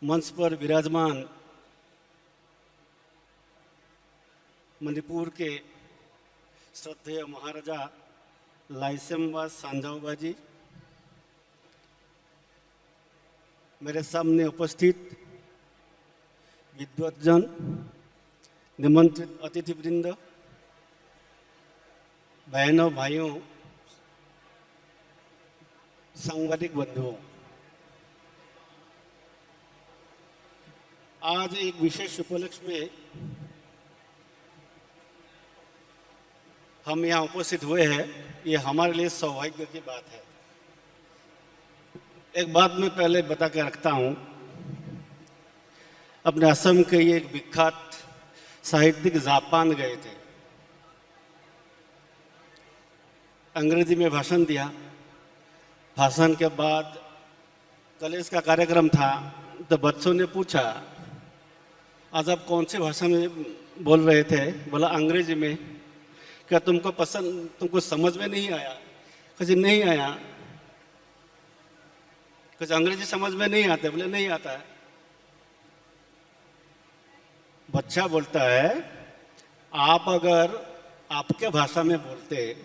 मंच पर विराजमान मणिपुर के श्रद्धेय महाराजा लाइसेम्बा सांजाओबा जी, मेरे सामने उपस्थित विद्वतजन, निमंत्रित अतिथिवृंद, बहनों भाइयों, सांबादिक बंधुओं, आज एक विशेष उपलक्ष्य में हम यहाँ उपस्थित हुए हैं। ये हमारे लिए सौभाग्य की बात है। एक बात मैं पहले बता के रखता हूँ, अपने असम के ये एक विख्यात साहित्यिक जापान गए थे, अंग्रेजी में भाषण दिया। भाषण के बाद कॉलेज का कार्यक्रम था, तो बच्चों ने पूछा, आज आप कौन सी भाषा में बोल रहे थे? बोला अंग्रेजी में। क्या तुमको समझ में नहीं आया? कुछ नहीं आया। कुछ अंग्रेजी समझ में नहीं आते? बोले नहीं आता है। बच्चा बोलता है, आप अगर आपके भाषा में बोलते,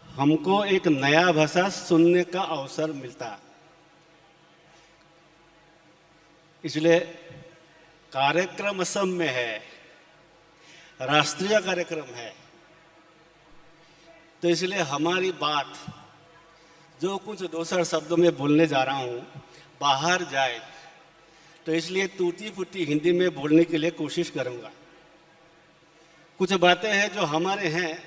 हमको एक नया भाषा सुनने का अवसर मिलता। इसलिए कार्यक्रम असम में है, राष्ट्रीय कार्यक्रम है, तो इसलिए हमारी बात जो कुछ दूसरे शब्दों में बोलने जा रहा हूँ बाहर जाए, तो इसलिए टूटी फूटी हिंदी में बोलने के लिए कोशिश करूँगा। कुछ बातें हैं जो हमारे हैं,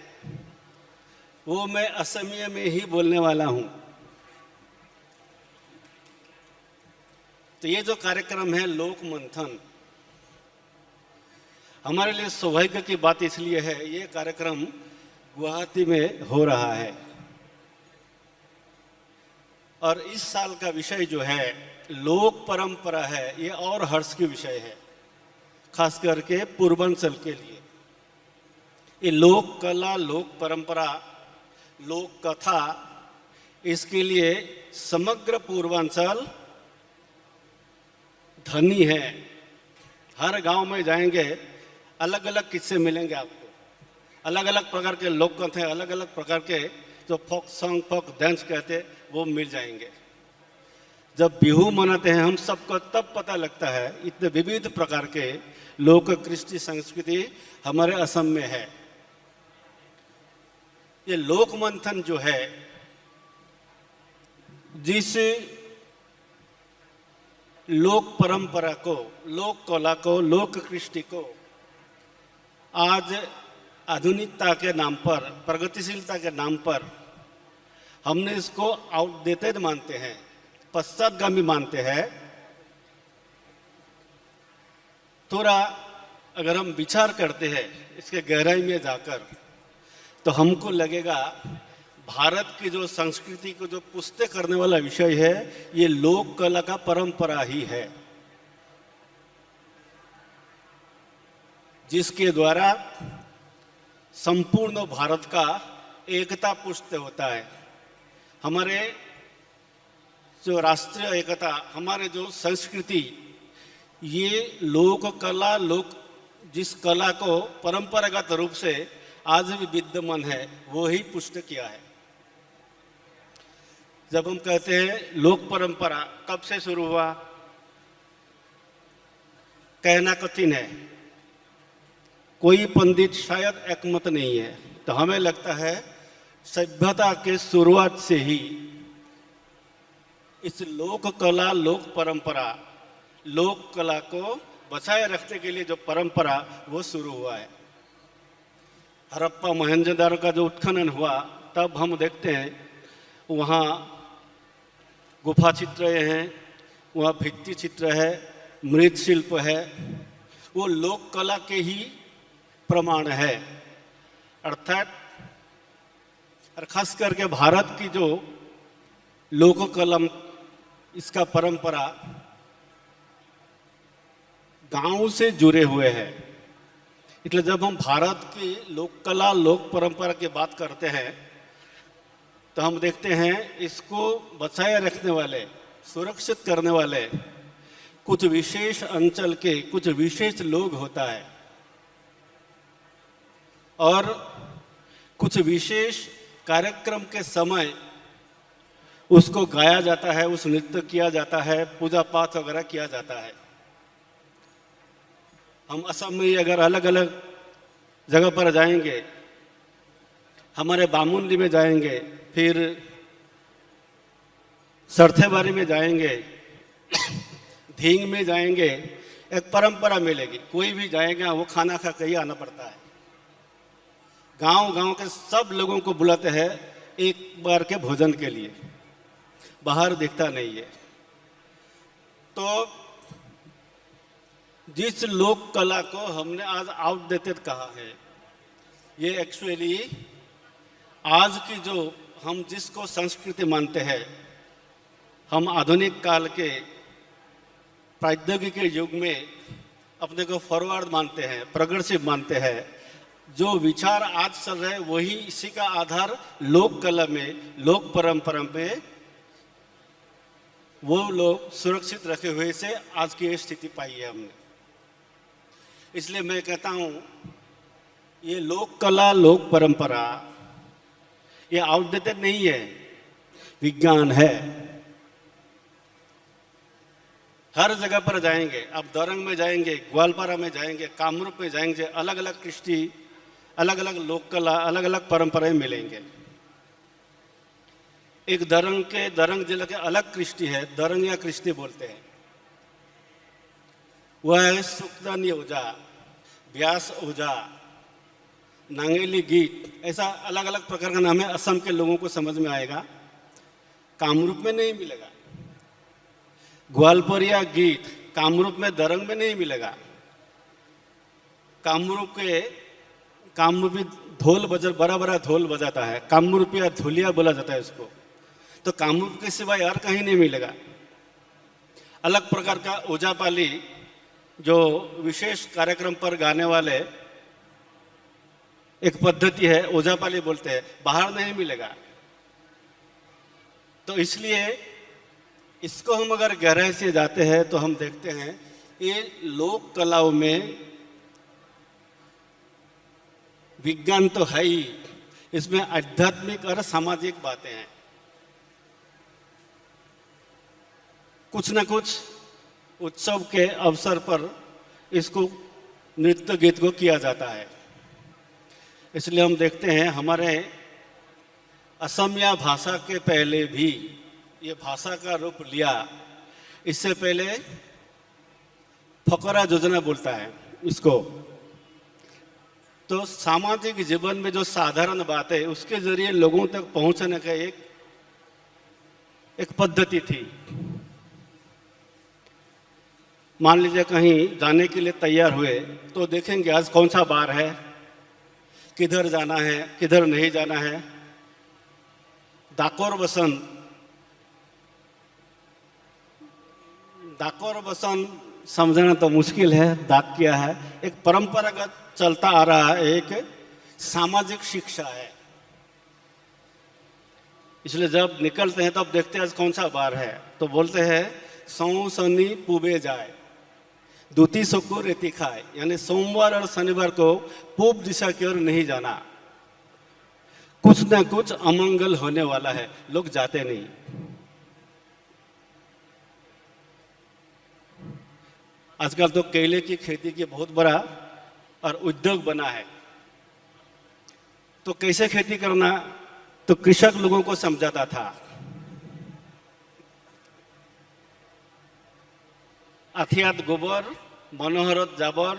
वो मैं असमिया में ही बोलने वाला हूँ। तो ये जो कार्यक्रम है लोक मंथन, हमारे लिए सौभाग्य की बात इसलिए है, ये कार्यक्रम गुवाहाटी में हो रहा है। और इस साल का विषय जो है लोक परंपरा है, ये और हर्ष की विषय है, खास करके पूर्वांचल के लिए। ये लोक कला, लोक परंपरा, लोक कथा, इसके लिए समग्र पूर्वांचल धनी है। हर गांव में जाएंगे, अलग अलग किस्से मिलेंगे आपको, अलग अलग प्रकार के लोक कथाएं, अलग अलग प्रकार के जो फोक सॉन्ग, फोक डांस कहते, वो मिल जाएंगे। जब बिहू मनाते हैं हम सबको, तब पता लगता है इतने विविध प्रकार के लोक कृष्टि संस्कृति हमारे असम में है। ये लोक मंथन जो है, जिस लोक परंपरा को, लोक कला को, लोक कृष्टि को आज आधुनिकता के नाम पर, प्रगतिशीलता के नाम पर हमने इसको आउटडेटेड मानते हैं, पश्चातगामी मानते हैं। थोड़ा अगर हम विचार करते हैं इसके गहराई में जाकर, तो हमको लगेगा भारत की जो संस्कृति को जो पुष्ट करने वाला विषय है, ये लोक कला का परंपरा ही है, जिसके द्वारा संपूर्ण भारत का एकता पुष्ट होता है। हमारे जो राष्ट्रीय एकता, हमारे जो संस्कृति, ये लोक कला, जिस कला को परंपरागत रूप से आज भी विद्यमान है, वो ही पुष्ट किया है। जब हम कहते हैं लोक परंपरा कब से शुरू हुआ, कहना कठिन है, कोई पंडित शायद एकमत नहीं है। तो हमें लगता है सभ्यता के शुरुआत से ही इस लोक कला, लोक परंपरा, लोक कला को बचाए रखने के लिए जो परंपरा, वो शुरू हुआ है। हड़प्पा मोहनजोदड़ो का जो उत्खनन हुआ, तब हम देखते हैं वहाँ गुफा चित्र हैं, वहाँ भित्ति चित्र है, मृৎशिल्प है, वो लोक कला के ही प्रमाण है। अर्थात और खास करके भारत की जो लोक कला, इसका परंपरा गांव से जुड़े हुए हैं। इसलिए जब हम भारत की लोक कला, लोक परंपरा की बात करते हैं, तो हम देखते हैं इसको बचाए रखने वाले, सुरक्षित करने वाले कुछ विशेष अंचल के कुछ विशेष लोग होता है और कुछ विशेष कार्यक्रम के समय उसको गाया जाता है, उस नृत्य किया जाता है, पूजा पाठ वगैरह किया जाता है। हम असम में अगर अलग अलग जगह पर जाएंगे, हमारे बामुंडी में जाएंगे, फिर सरथेबारी में जाएंगे, धींग में जाएंगे, एक परंपरा मिलेगी। कोई भी जाएगा वो खाना खा के ही आना पड़ता है। गांव गांव के सब लोगों को बुलाते हैं एक बार के भोजन के लिए, बाहर दिखता नहीं है। तो जिस लोक कला को हमने आज आउटडेटेड कहा है, ये एक्चुअली आज की जो हम जिसको संस्कृति मानते हैं, हम आधुनिक काल के प्रौद्योगिकी युग में अपने को फॉरवर्ड मानते हैं, प्रोग्रेसिव मानते हैं। जो विचार आज चल रहे हैं वही इसी का आधार लोक कला में, लोक परंपरा में वो लोग सुरक्षित रखे हुए से आज की ये स्थिति पाई है हमने। इसलिए मैं कहता हूँ ये लोक कला, लोक परंपरा ये आउटडेटेड नहीं है, विज्ञान है। हर जगह पर जाएंगे, आप दरंग में जाएंगे, ग्वालपारा में जाएंगे, कामरूप में जाएंगे, अलग अलग कृष्टि, अलग अलग लोक कला, अलग अलग परंपराएं मिलेंगे। एक दरंग जिले के अलग कृष्टि है, दरंग या कृष्टि बोलते हैं। वह है सुक्तनी ओझा, व्यास ओझा, नांगेली गीत, ऐसा अलग अलग प्रकार का नाम है। असम के लोगों को समझ में आएगा, कामरूप में नहीं मिलेगा। ग्वालपरिया गीत कामरूप में, दरंग में नहीं मिलेगा। कामरूपी ढोल बड़ा बड़ा ढोल बजाता है, कामरूपिया धुलिया बोला जाता है उसको। तो कामरूप के सिवाय और कहीं नहीं मिलेगा। अलग प्रकार का ओझापाली, जो विशेष कार्यक्रम पर गाने वाले एक पद्धति है, ओझापाली बोलते हैं, बाहर नहीं मिलेगा। तो इसलिए इसको हम अगर गहराई से जाते हैं तो हम देखते हैं ये लोक कलाओं में विज्ञान तो है ही, इसमें आध्यात्मिक और सामाजिक बातें हैं। कुछ न कुछ उत्सव के अवसर पर इसको नृत्य गीत को किया जाता है। इसलिए हम देखते हैं हमारे असमिया भाषा के पहले भी ये भाषा का रूप लिया। इससे पहले फकरा योजना बोलता है इसको। तो सामाजिक जीवन में जो साधारण बात है उसके जरिए लोगों तक पहुंचने का एक पद्धति थी। मान लीजिए कहीं जाने के लिए तैयार हुए तो देखेंगे आज कौन सा बार है, किधर जाना है, किधर नहीं जाना है। डाकोर बसन समझना तो मुश्किल है, डाक क्या है। एक परंपरागत चलता आ रहा है, एक सामाजिक शिक्षा है। इसलिए जब निकलते हैं तब देखते हैं आज कौन सा बार है, तो बोलते हैं सौ शनि पूबे जाए, दूती सुकू रेती खाए, यानी सोमवार और शनिवार को पूब दिशा की ओर नहीं जाना, कुछ न कुछ अमंगल होने वाला है, लोग जाते नहीं। आजकल तो केले की खेती की बहुत बड़ा और उद्योग बना है। तो कैसे खेती करना, तो कृषक लोगों को समझाता था। अथियात गोबर, मनोहरत जाबर,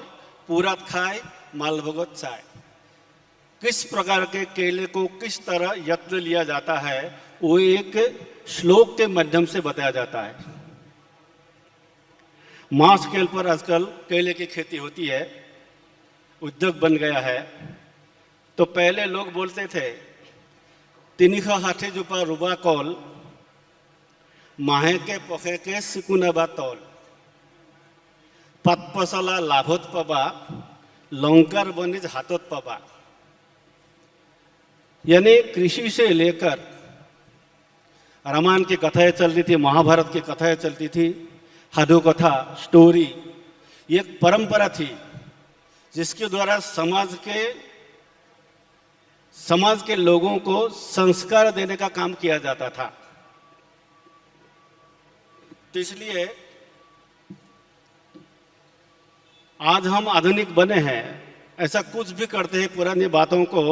पूरात खाए, मालभगत चाय। किस प्रकार के केले को किस तरह यत्न लिया जाता है वो एक श्लोक के माध्यम से बताया जाता है। मास स्केल पर आजकल केले की खेती होती है, उद्योग बन गया है। तो पहले लोग बोलते थे तिनिखा हाथी जुपा रुबा कौल, माहे के पखे के सिकुनाबा तौल, पतपसला लाभत पबा, लंकार बनिज हाथत पबा। यानी कृषि से लेकर रामायण की कथाएं चलती थी, महाभारत की कथाएं चलती थी, हादो कथा, स्टोरी, ये एक परंपरा थी जिसके द्वारा समाज के लोगों को संस्कार देने का काम किया जाता था। तो इसलिए आज हम आधुनिक बने हैं, ऐसा कुछ भी करते हैं, पुरानी बातों को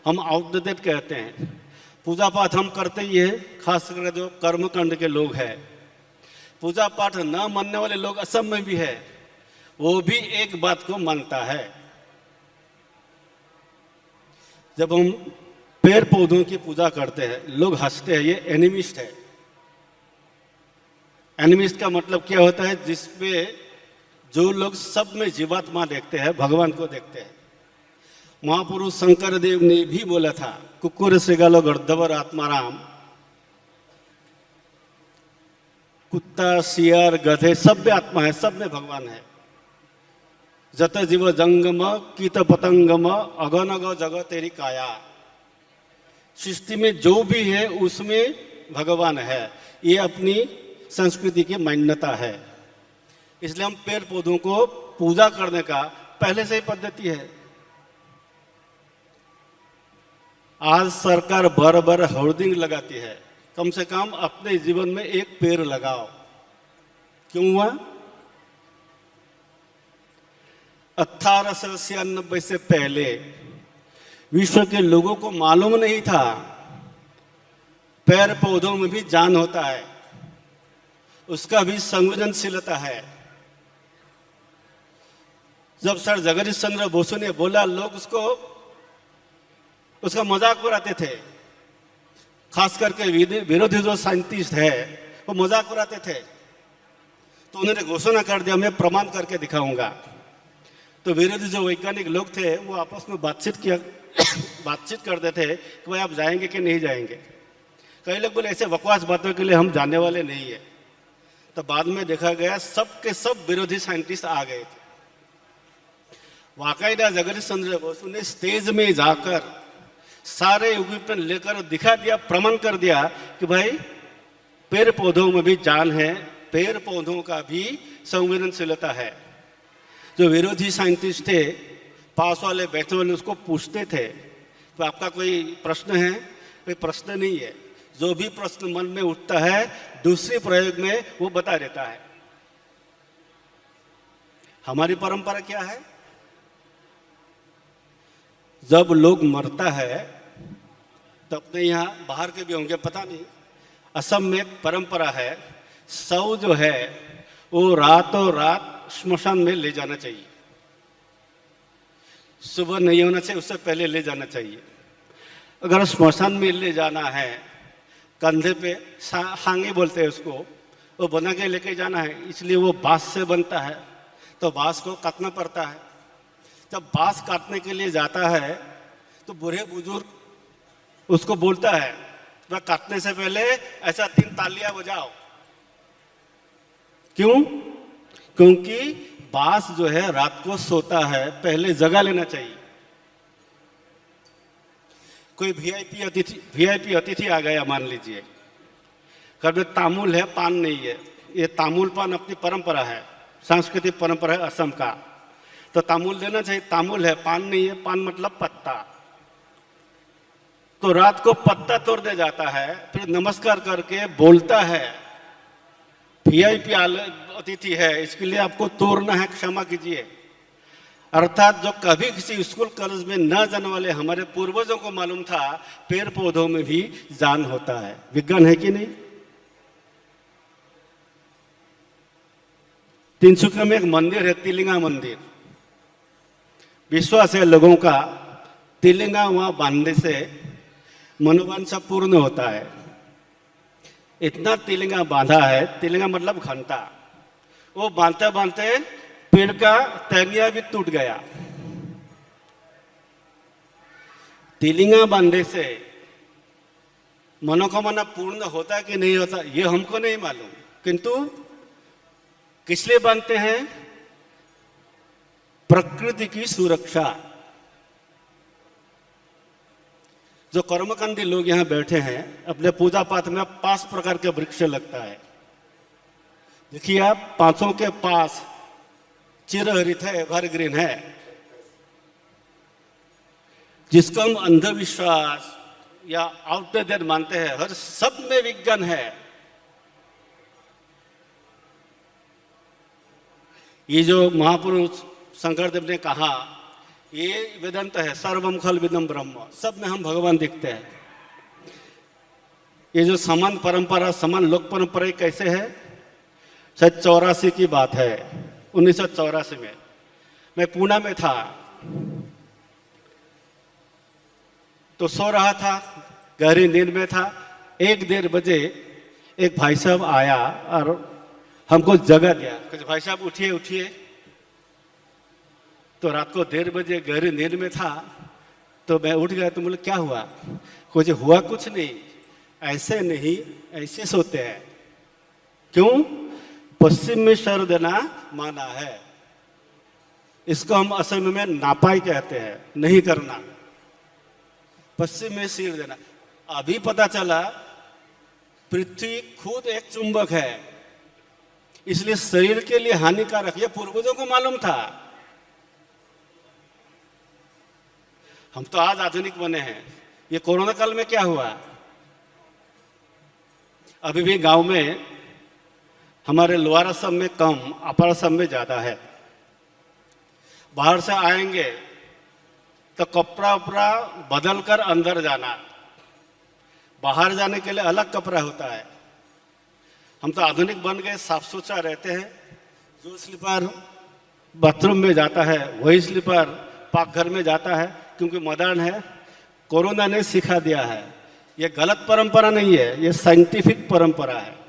हम आउटडेटेड कहते हैं। पूजा पाठ हम करते ही है, खासकर जो कर्मकांड के लोग हैं। पूजा पाठ न मानने वाले लोग असम में भी है, वो भी एक बात को मानता है। जब हम पेड़ पौधों की पूजा करते हैं, लोग हंसते हैं, ये एनिमिस्ट है। एनिमिस्ट का मतलब क्या होता है? जिसमें जो लोग सब में जीवात्मा देखते हैं, भगवान को देखते हैं। महापुरुष शंकर देव ने भी बोला था, कुकुर से गालो गर्दवर आत्माराम। कुत्ता, सियार, गधे सब में आत्मा है, सब में भगवान है। जत जीव जंगम कीट पतंगम अगनग जग तेरी काया। सृष्टि में जो भी है उसमें भगवान है, ये अपनी संस्कृति की मान्यता है। इसलिए हम पेड़ पौधों को पूजा करने का पहले से ही पद्धति है। आज सरकार भर भर होर्डिंग लगाती है, कम से कम अपने जीवन में एक पेड़ लगाओ। क्यों हुआ? 1896 से पहले विश्व के लोगों को मालूम नहीं था पेड़ पौधों में भी जान होता है, उसका भी संवेदनशीलता है। जब सर जगदीश चंद्र बोसु ने बोला, लोग उसका मजाक उड़ाते थे। खास करके विरोधी जो साइंटिस्ट है वो मजाक उड़ाते थे। तो उन्होंने घोषणा कर दिया, मैं प्रमाण करके दिखाऊंगा। तो विरोधी जो वैज्ञानिक लोग थे वो आपस में बातचीत करते थे कि भाई आप जाएंगे कि नहीं जाएंगे। कई लोग बोले ऐसे बकवास बातों के लिए हम जाने वाले नहीं है। तो बाद में देखा गया सब के सब विरोधी साइंटिस्ट आ गए थे। वाकायदा जगदीश चंद्र बोस ने स्टेज में जाकर सारे इक्विपमेंट लेकर दिखा दिया, प्रमाण कर दिया कि भाई पेड़ पौधों में भी जान है, पेड़ पौधों का भी संवेदनशीलता है। जो विरोधी साइंटिस्ट थे, पास वाले बैठने वाले उसको पूछते थे तो आपका कोई प्रश्न है? कोई प्रश्न नहीं है। जो भी प्रश्न मन में उठता है दूसरे प्रयोग में वो बता देता है। हमारी परंपरा क्या है? जब लोग मरता है तो अपने यहाँ बाहर के भी होंगे पता नहीं, असम में एक परंपरा है, शव जो है वो रातों रात श्मशान में ले जाना चाहिए। सुबह नहीं होना चाहिए, उससे पहले ले जाना चाहिए। अगर श्मशान में ले जाना है, कंधे पे हांगे बोलते हैं उसको, वो बना के लेके जाना है, इसलिए वो बांस से बनता है। तो बांस को काटना पड़ता है। जब बांस काटने के लिए जाता है तो बूढ़े बुजुर्ग उसको बोलता है, वह काटने से पहले ऐसा 3 तालियां बजाओ। क्यों? क्योंकि बांस जो है रात को सोता है, पहले जगा लेना चाहिए। कोई वीआईपी अतिथि आ गया मान लीजिए, घर में तामुल है, पान नहीं है। ये तामुल पान अपनी परंपरा है, सांस्कृतिक परंपरा है असम का। तो तामुल देना चाहिए। तामुल है, पान नहीं है। पान मतलब पत्ता। तो रात को पत्ता तोड़ दे जाता है, फिर नमस्कार करके बोलता है, वीआईपी अतिथि है, इसके लिए आपको तोड़ना है, क्षमा कीजिए। अर्थात जो कभी किसी स्कूल कॉलेज में न जाने वाले हमारे पूर्वजों को मालूम था पेड़ पौधों में भी जान होता है। विज्ञान है कि नहीं? तिनसुकिया में एक मंदिर है, तिलिंगा मंदिर। विश्वास है लोगों का, तिलिंगा वहां बांधने से मनोवांछा पूर्ण होता है। इतना तिलिंगा बांधा है, तिलिंगा मतलब घंटा। वो बांधते बांधते पेड़ का टहनिया भी टूट गया। तिलिंगा बांधने से मनोकामना पूर्ण होता है कि नहीं होता ये हमको नहीं मालूम, किंतु किस लिए बांधते हैं? प्रकृति की सुरक्षा। जो कर्मकांडी लोग यहाँ बैठे हैं, अपने पूजा पाठ में 5 प्रकार के वृक्ष लगता है। देखिए आप, पांचों के पास चिरहरित है, एवरग्रीन है, जिसको हम अंधविश्वास या आउटडेटेड मानते हैं, हर सब में विज्ञान है। ये जो महापुरुष शंकरदेव ने कहा, ये वेदांत है, सर्वम खलविदम ब्रह्म, सब में हम भगवान दिखते हैं। ये जो समान परंपरा, समान लोक परंपरा कैसे है? शायद 84 की बात है, 1984 में मैं पूना में था, तो सो रहा था, गहरी नींद में था। 1-1:30 बजे एक भाई साहब आया और हमको जगा दिया, कहते भाई साहब उठिए उठिए। तो रात को 1:30 बजे गहरी नींद में था, तो मैं उठ गया। तो बोले क्या हुआ? कुछ हुआ कुछ नहीं, ऐसे नहीं, ऐसे सोते हैं। क्यों? पश्चिम में सर देना माना है, इसको हम असल में नापाई कहते हैं, नहीं करना। पश्चिम में सिर देना। अभी पता चला पृथ्वी खुद एक चुंबक है, इसलिए शरीर के लिए हानिकारक, ये पूर्वजों को मालूम था। हम तो आज आधुनिक बने हैं। ये कोरोना काल में क्या हुआ? अभी भी गांव में हमारे लोअर असम में कम, अपर असम में ज्यादा है। बाहर से आएंगे तो कपड़ा उपड़ा बदल कर अंदर जाना, बाहर जाने के लिए अलग कपड़ा होता है। हम तो आधुनिक बन गए, साफ सुथरा रहते हैं। जो स्लीपर बाथरूम में जाता है वही स्लीपर पाकघर में जाता है, क्योंकि मॉडर्न है। कोरोना ने सिखा दिया है। ये गलत परंपरा नहीं है, ये साइंटिफिक परंपरा है।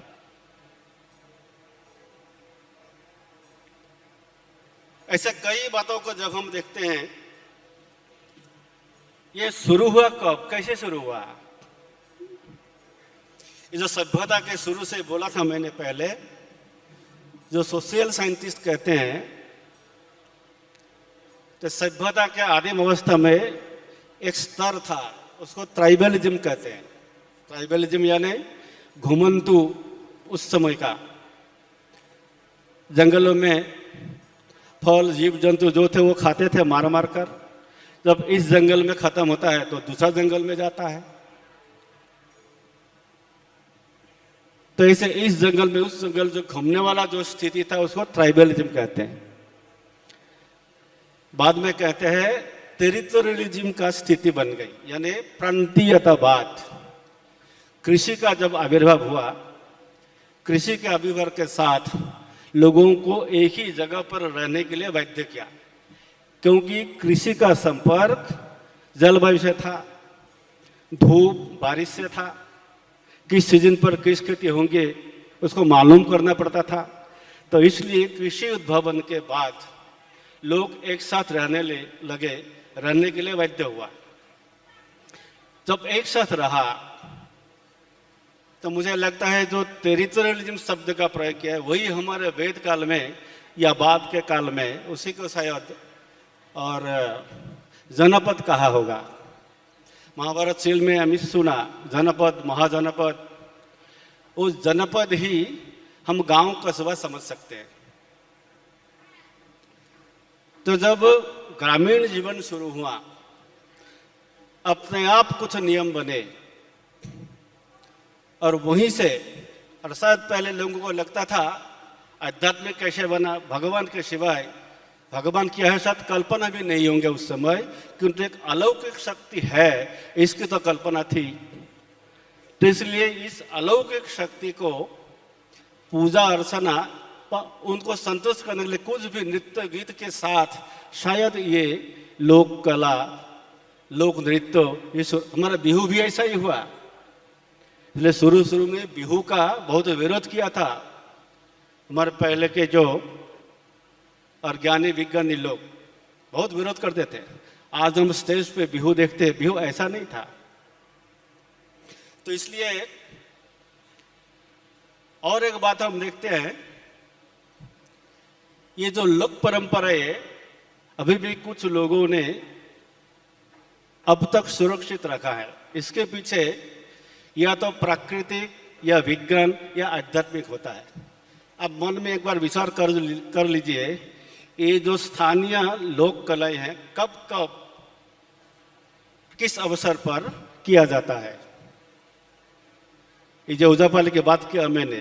ऐसे कई बातों को जब हम देखते हैं, ये शुरू हुआ कब, कैसे शुरू हुआ? ये जो सभ्यता के शुरू से बोला था मैंने पहले, जो सोशल साइंटिस्ट कहते हैं, तो सभ्यता के आदिम अवस्था में एक स्तर था, उसको ट्राइबलिज्म कहते हैं। ट्राइबलिज्म यानी घुमंतु, उस समय का जंगलों में फल जीव जंतु जो थे वो खाते थे मार मार कर। जब इस जंगल में खत्म होता है तो दूसरा जंगल में जाता है। तो ऐसे इस जंगल में उस जंगल, जो घूमने वाला जो स्थिति था, उसको ट्राइबलिज्म कहते हैं। बाद में कहते हैं टेरिटोरियलिज्म का स्थिति बन गई, यानी प्रांतीयतावाद। कृषि का जब आविर्भाव हुआ, कृषि के आविर्भाव के साथ लोगों को एक ही जगह पर रहने के लिए बाध्य किया, क्योंकि कृषि का संपर्क जलवायु से था, धूप बारिश से था, किस सीजन पर किस खेती होंगे उसको मालूम करना पड़ता था। तो इसलिए कृषि उद्भावन के बाद लोग एक साथ लगे, रहने के लिए बाध्य हुआ। जब एक साथ रहा तो मुझे लगता है जो टेरिटोरियलिज्म शब्द का प्रयोग किया है, वही हमारे वेद काल में या बाद के काल में उसी को शायद और जनपद कहा होगा। महाभारत शील में हमें सुना जनपद, महाजनपद। उस जनपद ही हम गांव कस्बा समझ सकते हैं। तो जब ग्रामीण जीवन शुरू हुआ, अपने आप कुछ नियम बने, और वहीं से, और शायद पहले लोगों को लगता था आध्यात्म कैसे बना, भगवान के सिवाय, भगवान की है शायद कल्पना भी नहीं होंगे उस समय, क्योंकि एक अलौकिक शक्ति है, इसकी तो कल्पना थी। तो इसलिए इस अलौकिक शक्ति को पूजा अर्चना, उनको संतुष्ट करने के लिए कुछ भी नृत्य गीत के साथ शायद ये लोक कला, लोक नृत्य, ये हमारा बिहू भी ऐसा ही हुआ। इसलिए शुरू में बिहू का बहुत विरोध किया था हमारे पहले के जो और ज्ञानी विज्ञानी लोग बहुत विरोध करते थे। आज हम स्टेज पे बिहू देखते हैं, बिहू ऐसा नहीं था। तो इसलिए और एक बात हम देखते हैं, ये जो लोक परंपरा है, अभी भी कुछ लोगों ने अब तक सुरक्षित रखा है। इसके पीछे या तो प्राकृतिक या विज्ञान या आध्यात्मिक होता है। अब मन में एक बार विचार कर लीजिए, ये जो स्थानीय लोक कलाएं हैं कब कब किस अवसर पर किया जाता है। ये जो ओझापल्ली की बात किया मैंने,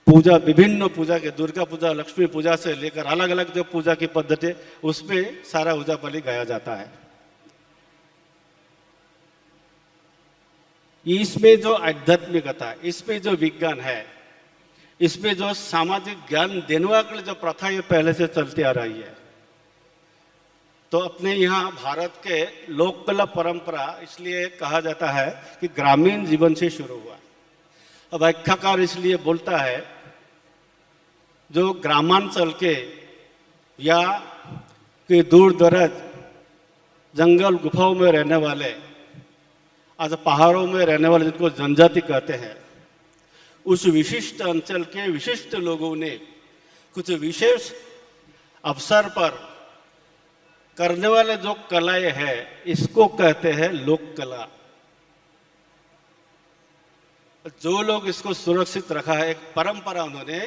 पूजा, विभिन्न पूजा के, दुर्गा पूजा, लक्ष्मी पूजा से लेकर अलग अलग जो पूजा की पद्धति, उसमें सारा ओझापल्ली गाया जाता है। इसमें जो आध्यात्मिकता, इसमें जो विज्ञान है, इसमें जो सामाजिक ज्ञान देने वाली जो प्रथा ये पहले से चलती आ रही है। तो अपने यहाँ भारत के लोक कला परंपरा इसलिए कहा जाता है कि ग्रामीण जीवन से शुरू हुआ। अब व्याख्याकार इसलिए बोलता है जो ग्रामांचल के या कि दूर दराज जंगल गुफाओं में रहने वाले, आज पहाड़ों में रहने वाले जिनको जनजाति कहते हैं, उस विशिष्ट अंचल के विशिष्ट लोगों ने कुछ विशेष अवसर पर करने वाले जो कलाएं हैं, इसको कहते हैं लोक कला। जो लोग इसको सुरक्षित रखा है, एक परंपरा उन्होंने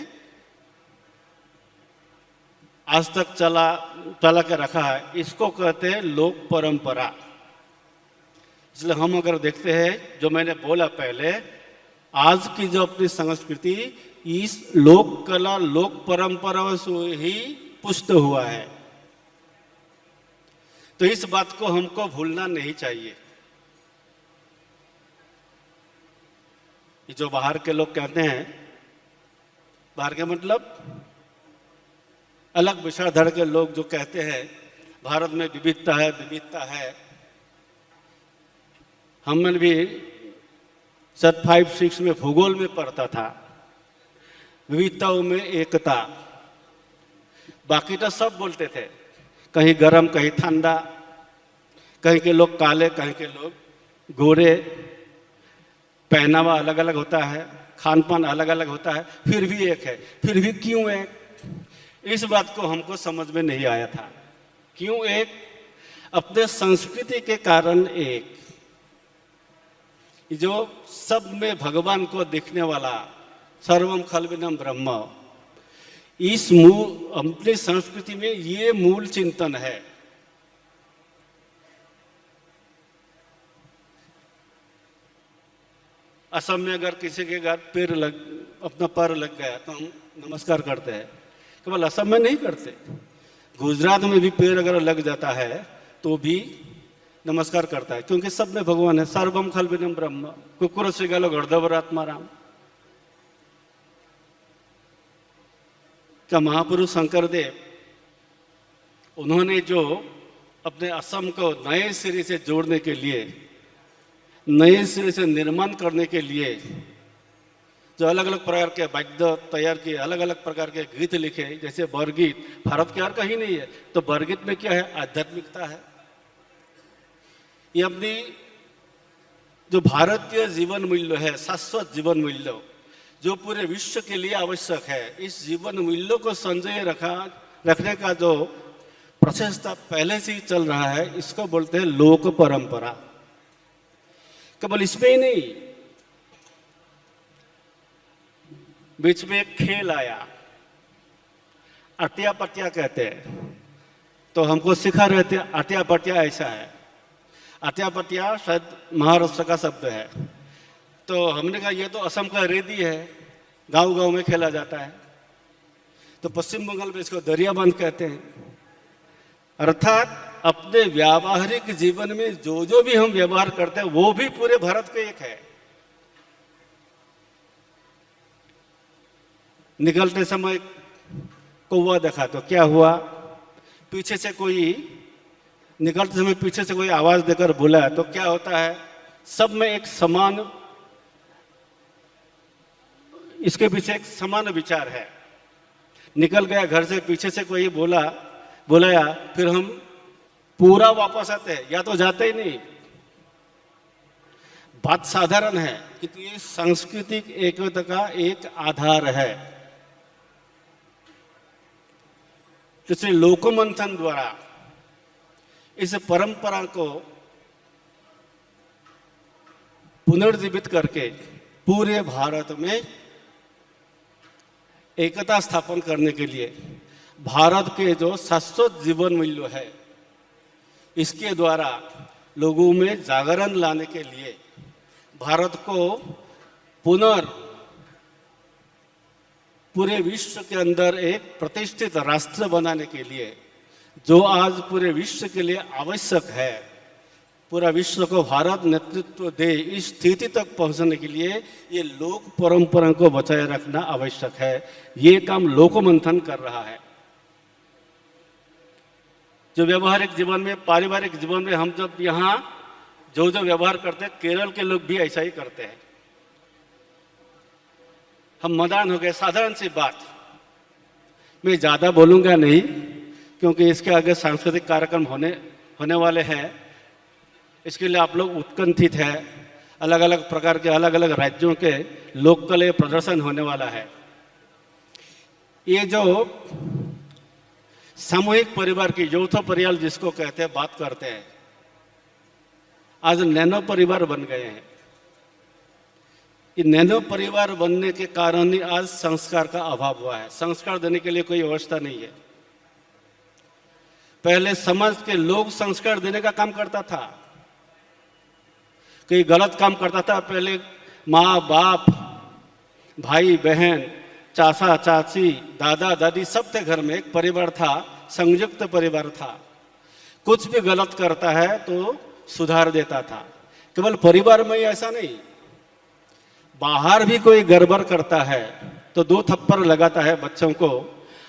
आज तक चला के रखा है, इसको कहते हैं लोक परंपरा। इसलिए हम अगर देखते हैं, जो मैंने बोला पहले, आज की जो अपनी संस्कृति इस लोक कला, लोक परंपराओं से ही पुष्ट हुआ है। तो इस बात को हमको भूलना नहीं चाहिए। जो बाहर के लोग कहते हैं, बाहर के मतलब अलग विचारधारा के लोग जो कहते हैं भारत में विविधता है, विविधता है। हमने भी 5-6 में भूगोल में पढ़ता था, विविधताओं में एकता। बाकी तो सब बोलते थे, कहीं गर्म कहीं ठंडा, कहीं के लोग काले कहीं के लोग गोरे, पहनावा अलग अलग होता है, खान पान अलग अलग होता है, फिर भी एक है। फिर भी क्यों एक? इस बात को हमको समझ में नहीं आया था। क्यों एक? अपने संस्कृति के कारण एक। जो सब में भगवान को दिखने वाला सर्वम खलविदम ब्रह्म, इस अपनी संस्कृति में ये मूल चिंतन है। असम में अगर किसी के घर अपना पैर लग गया तो हम नमस्कार करते हैं। केवल असम में नहीं करते, गुजरात में भी पैर अगर लग जाता है तो भी नमस्कार करता है, क्योंकि सब में भगवान है। सर्वम खलविदम ब्रह्म कुकुर श्रीगालो गर्दवरात्मा राम का महापुरुष शंकरदेव, उन्होंने जो अपने असम को नए सिरे से जोड़ने के लिए, नए सिरे से निर्माण करने के लिए जो अलग अलग प्रकार के वाद्य तैयार किए, अलग अलग प्रकार के गीत लिखे, जैसे बरगीत, भारत के हर कहीं नहीं है। तो बरगीत में क्या है? आध्यात्मिकता है। ये अपनी जो भारतीय जीवन मूल्य है, शाश्वत जीवन मूल्य, जो पूरे विश्व के लिए आवश्यक है, इस जीवन मूल्यों को संजय रखने का जो प्रचेष्टा पहले से ही चल रहा है, इसको बोलते हैं लोक परंपरा। केवल इसमें ही नहीं, बीच में एक खेल आया, अटिया पटिया कहते हैं। तो हमको सिखा रहे थे अटिया पटिया ऐसा है। अटिया पटिया शायद महाराष्ट्र का शब्द है। तो हमने कहा ये तो असम का रेदी है, गांव गांव में खेला जाता है। तो पश्चिम बंगाल में इसको दरियाबंद कहते हैं। अर्थात अपने व्यावहारिक जीवन में जो जो भी हम व्यवहार करते हैं वो भी पूरे भारत के एक है। निकलते समय कौवा देखा तो क्या हुआ? पीछे से कोई निकलते समय पीछे से कोई आवाज देकर बोला तो क्या होता है? सब में एक समान, इसके पीछे एक समान विचार है। निकल गया घर से, पीछे से कोई बुलाया, फिर हम पूरा वापस आते हैं या तो जाते ही नहीं। बात साधारण है कि ये सांस्कृतिक एकता का एक आधार है। इसलिए लोकमंथन द्वारा इस परंपरा को पुनर्जीवित करके पूरे भारत में एकता स्थापन करने के लिए भारत के जो शाश्वत जीवन मूल्य है, इसके द्वारा लोगों में जागरण लाने के लिए भारत को पूरे विश्व के अंदर एक प्रतिष्ठित राष्ट्र बनाने के लिए, जो आज पूरे विश्व के लिए आवश्यक है, पूरा विश्व को भारत नेतृत्व दे, इस स्थिति तक पहुंचने के लिए ये लोक परंपरा को बचाए रखना आवश्यक है। ये काम लोकमंथन कर रहा है। जो व्यवहारिक जीवन में, पारिवारिक जीवन में हम जब यहाँ जो व्यवहार करते हैं, केरल के लोग भी ऐसा ही करते हैं। हम मदान हो गए, साधारण सी बात। मैं ज़्यादा बोलूँगा नहीं, क्योंकि इसके आगे सांस्कृतिक कार्यक्रम होने वाले हैं। इसके लिए आप लोग उत्कंठित है। अलग अलग प्रकार के अलग अलग राज्यों के लोक कला प्रदर्शन होने वाला है। ये जो सामूहिक परिवार की, यौथ परिवार जिसको कहते हैं, बात करते हैं, आज नैनो परिवार बन गए हैं। ये नैनो परिवार बनने के कारण ही आज संस्कार का अभाव हुआ है। संस्कार देने के लिए कोई व्यवस्था नहीं है। पहले समाज के लोग संस्कार देने का काम करता था। कोई गलत काम करता था, पहले माँ बाप, भाई बहन, चाचा चाची, दादा दादी सब थे घर में, एक परिवार था, संयुक्त परिवार था। कुछ भी गलत करता है तो सुधार देता था। केवल परिवार में ही ऐसा नहीं, बाहर भी कोई गड़बड़ करता है तो 2 थप्पड़ लगाता है बच्चों को।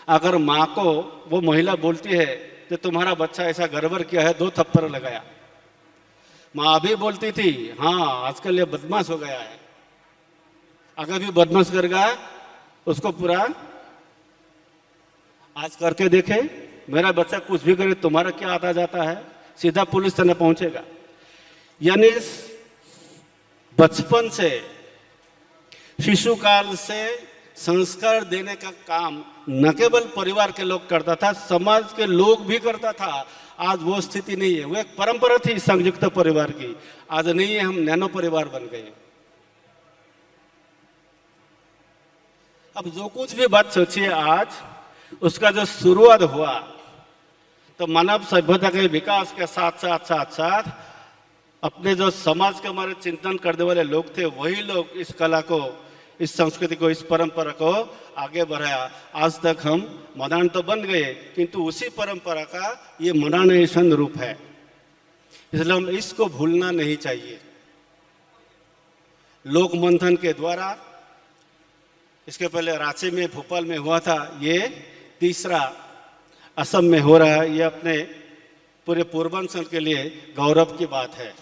अगर माँ को वो महिला बोलती है कि तुम्हारा बच्चा ऐसा गड़बड़ किया है, 2 थप्पड़ लगाया। माँ भी बोलती थी, हाँ आजकल ये बदमाश हो गया है, अगर भी बदमाश कर गया उसको पूरा आज करके देखे, मेरा बच्चा कुछ भी करे तुम्हारा क्या आता जाता है, सीधा पुलिस थाने पहुंचेगा। यानी बचपन से, शिशु काल से संस्कार देने का काम न केवल परिवार के लोग करता था, समाज के लोग भी करता था। आज वो स्थिति नहीं है। वो एक परंपरा थी संयुक्त परिवार की, आज नहीं है। हम नैनो परिवार बन गए। अब जो कुछ भी बात सोचिए आज, उसका जो शुरुआत हुआ तो मानव सभ्यता के विकास के साथ साथ साथ साथ अपने जो समाज के हमारे चिंतन करने वाले लोग थे, वही लोग इस कला को, इस संस्कृति को, इस परंपरा को आगे बढ़ाया। आज तक हम मॉडर्न तो बन गए, किंतु उसी परंपरा का ये मॉडर्नाइजेशन रूप है। इसलिए हम इसको भूलना नहीं चाहिए। लोक मंथन के द्वारा, इसके पहले रांची में, भोपाल में हुआ था, ये तीसरा असम में हो रहा है। ये अपने पूरे पूर्वांचल के लिए गौरव की बात है।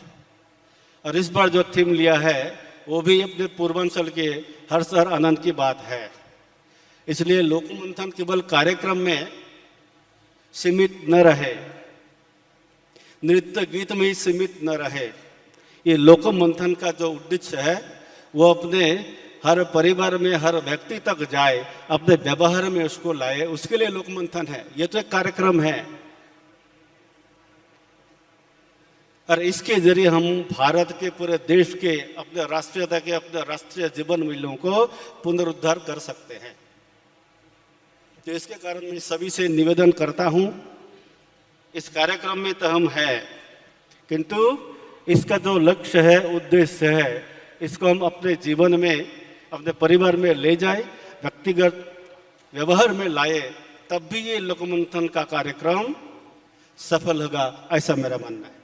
और इस बार जो थीम लिया है वो भी अपने पूर्वांचल के हर्ष और आनंद की बात है। इसलिए लोक मंथन केवल कार्यक्रम में सीमित न रहे, नृत्य गीत में ही सीमित न रहे। ये लोक मंथन का जो उद्देश्य है वो अपने हर परिवार में, हर व्यक्ति तक जाए, अपने व्यवहार में उसको लाए, उसके लिए लोक मंथन है। ये तो एक कार्यक्रम है और इसके जरिए हम भारत के, पूरे देश के, अपने राष्ट्रीयता के, अपने राष्ट्रीय जीवन मूल्यों को पुनरुद्धार कर सकते हैं। तो इसके कारण मैं सभी से निवेदन करता हूं, इस कार्यक्रम में तो हम हैं, किंतु इसका जो लक्ष्य है, उद्देश्य है, इसको हम अपने जीवन में, अपने परिवार में ले जाए, व्यक्तिगत व्यवहार में लाए, तब भी ये लोक मंथन का कार्यक्रम सफल होगा, ऐसा मेरा मानना है।